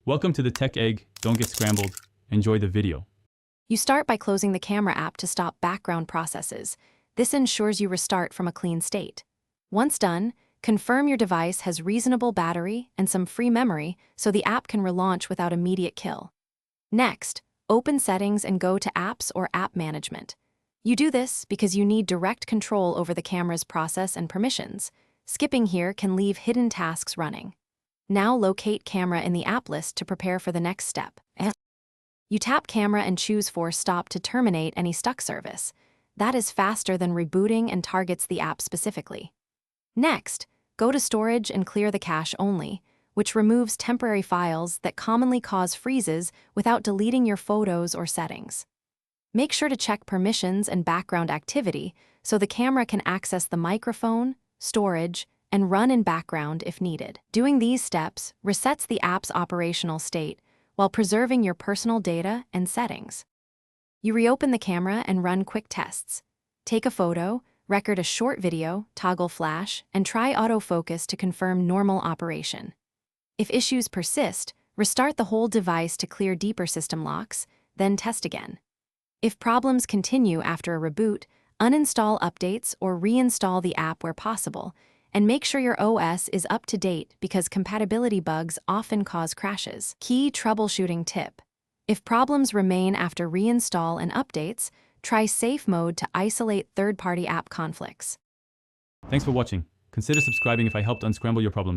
Welcome to the Tech Egg. Don't get scrambled. Enjoy the video. You start by closing the camera app to stop background processes. This ensures you restart from a clean state. Once done, confirm your device has reasonable battery and some free memory so the app can relaunch without immediate kill. Next, open Settings and go to Apps or App Management. You do this because you need direct control over the camera's process and permissions. Skipping here can leave hidden tasks running. Now locate Camera in the app list to prepare for the next step. You tap Camera and choose Force Stop to terminate any stuck service. That is faster than rebooting and targets the app specifically. Next, go to Storage and clear the cache only, which removes temporary files that commonly cause freezes without deleting your photos or settings. Make sure to check permissions and background activity so the camera can access the microphone, storage, and run in background if needed. Doing these steps resets the app's operational state while preserving your personal data and settings. You reopen the camera and run quick tests. Take a photo, record a short video, toggle flash, and try autofocus to confirm normal operation. If issues persist, restart the whole device to clear deeper system locks, then test again. If problems continue after a reboot, uninstall updates or reinstall the app where possible, and make sure your OS is up to date because compatibility bugs often cause crashes. Key troubleshooting tip: if problems remain after reinstall and updates, try safe mode to isolate third-party app conflicts. Thanks for watching. Consider subscribing if I helped unscramble your problems.